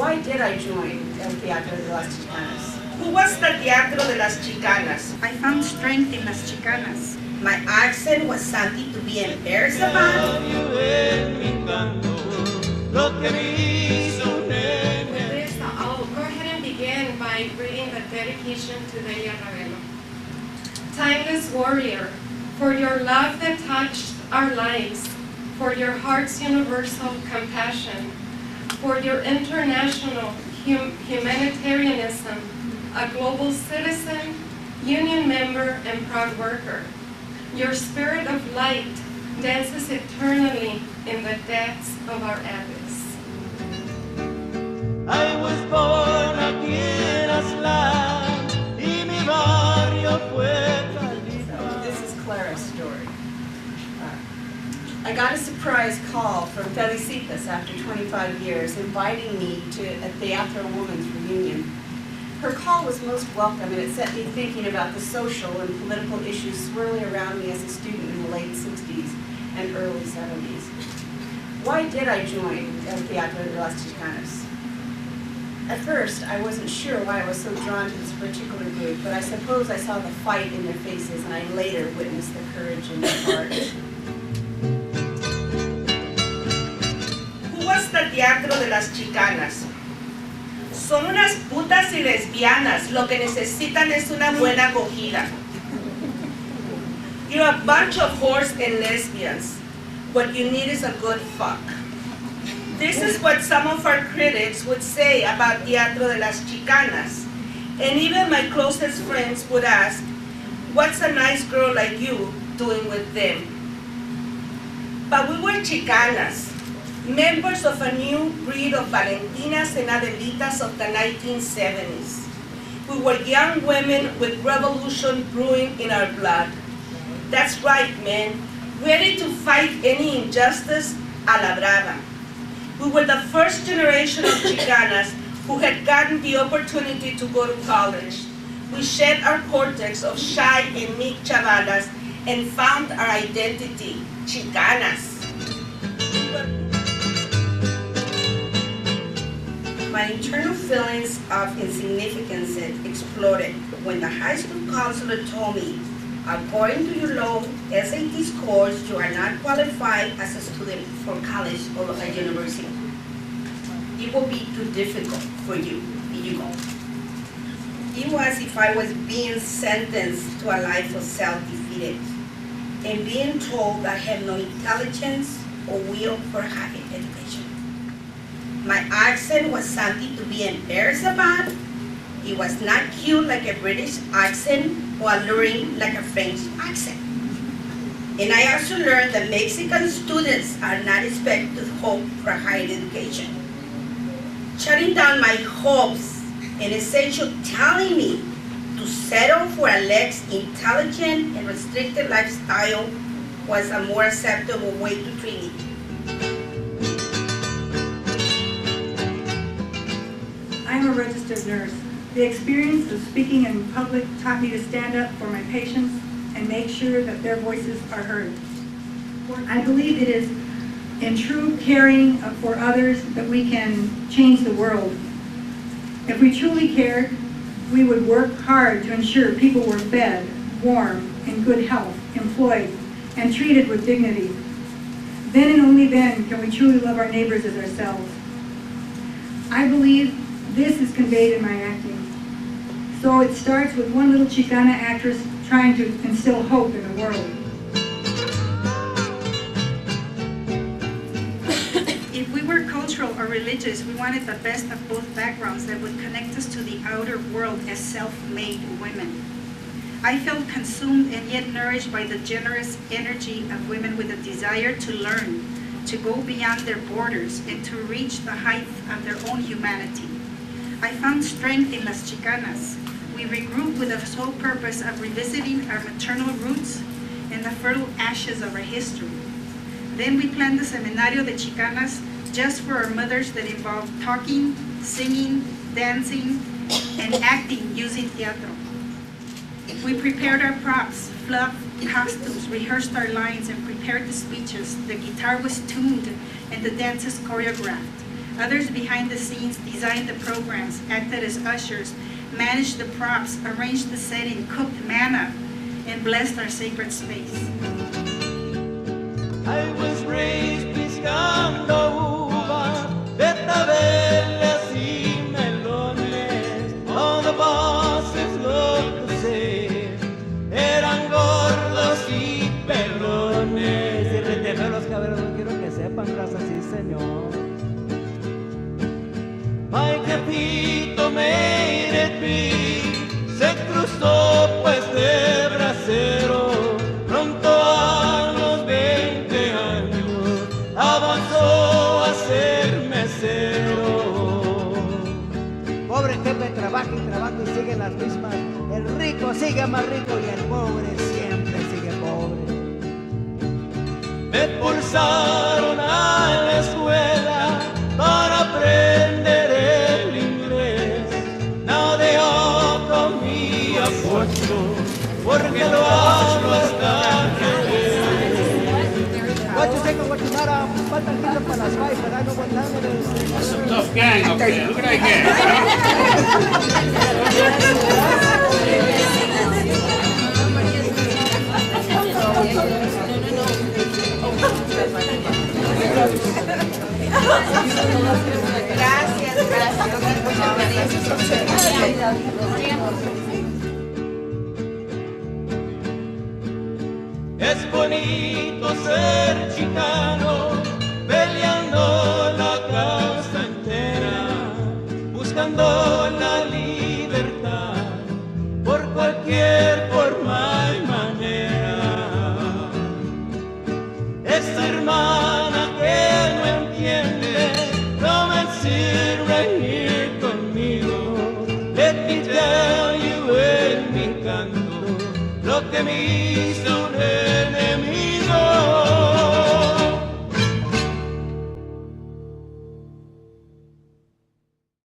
Why did I join El Teatro de las Chicanas? Who was the Teatro de las Chicanas? I found strength in Las Chicanas. My accent was something to be embarrassed about. I'll go ahead and begin by reading the dedication to Delia Ravelo. Timeless warrior, for your love that touched our lives, for your heart's universal compassion, for your international humanitarianism, a global citizen, union member, and proud worker. Your spirit of light dances eternally in the depths of our abyss. I was born aquí en Aztlán y mi barrio fue So this is Clara's story. I got a surprise call from Felicitas after 25 years inviting me to a Teatro Women's reunion. Her call was most welcome, and it set me thinking about the social and political issues swirling around me as a student in the late 60s and early 70s. Why did I join El Teatro de las Chicanas? At first, I wasn't sure why I was so drawn to this particular group, but I suppose I saw the fight in their faces, and I later witnessed the courage in their hearts. Who was the Teatro de las Chicanas? Son unas putas y lesbianas. Lo que necesitan es una buena acogida. You're a bunch of whores and lesbians. What you need is a good fuck. This is what some of our critics would say about Teatro de las Chicanas. And even my closest friends would ask, what's a nice girl like you doing with them? But we were Chicanas, members of a new breed of Valentinas and Adelitas of the 1970s. We were young women with revolution brewing in our blood. That's right, men, ready to fight any injustice a la brava. We were the first generation of Chicanas who had gotten the opportunity to go to college. We shed our cortex of shy and meek chavalas and found our identity, Chicanas. My internal feelings of insignificance exploded when the high school counselor told me, according to your low SAT scores, you are not qualified as a student for college or a university. It will be too difficult for you if you go. It was if I was being sentenced to a life of self-defeated and being told I have no intelligence or will for having education. My accent was something to be embarrassed about. It was not cute like a British accent or alluring like a French accent. And I also learned that Mexican students are not expected to hope for higher education. Shutting down my hopes and essentially telling me to settle for a less intelligent and restricted lifestyle was a more acceptable way to treat me. I'm a registered nurse. The experience of speaking in public taught me to stand up for my patients and make sure that their voices are heard. I believe it is in true caring for others that we can change the world. If we truly cared, we would work hard to ensure people were fed, warm, in good health, employed, and treated with dignity. Then and only then can we truly love our neighbors as ourselves. I believe this is conveyed in my acting. So it starts with one little Chicana actress trying to instill hope in the world. If we were cultural or religious, we wanted the best of both backgrounds that would connect us to the outer world as self-made women. I felt consumed and yet nourished by the generous energy of women with a desire to learn, to go beyond their borders, and to reach the height of their own humanity. I found strength in Las Chicanas. We regrouped with the sole purpose of revisiting our maternal roots and the fertile ashes of our history. Then we planned the Seminario de Chicanas just for our mothers that involved talking, singing, dancing, and acting using teatro. We prepared our props, fluffed costumes, rehearsed our lines, and prepared the speeches. The guitar was tuned and the dances choreographed. Others behind the scenes designed the programs, acted as ushers, managed the props, arranged the setting, cooked manna, and blessed our sacred space. I was raised piscando uva, betabeles y melones. All the bosses looked the same, eran gordos y pelones. Y reteme los cabellos, no quiero que sepan, raza, sí señor. My jefito made it big, se cruzó pues de bracero, pronto a los 20 años avanzó a ser mesero. Pobre jefe trabaja y sigue las mismas, el rico sigue más rico y el pobre siempre sigue pobre. Me pulsaron a la escuela para aprender el inglés. Now they offer me a fortune, porque lo hablo hasta que what you think of what you matter? Falta el kilo para las 5, but I know what time it is. That's some tough gang up there. Look at that gang. Es bonito ser chicano, peleando la causa entera, buscando la libertad por cualquier forma y manera. Esa hermana que no entiende, come and sit right here conmigo. Let me tell you en mi canto lo que me hizo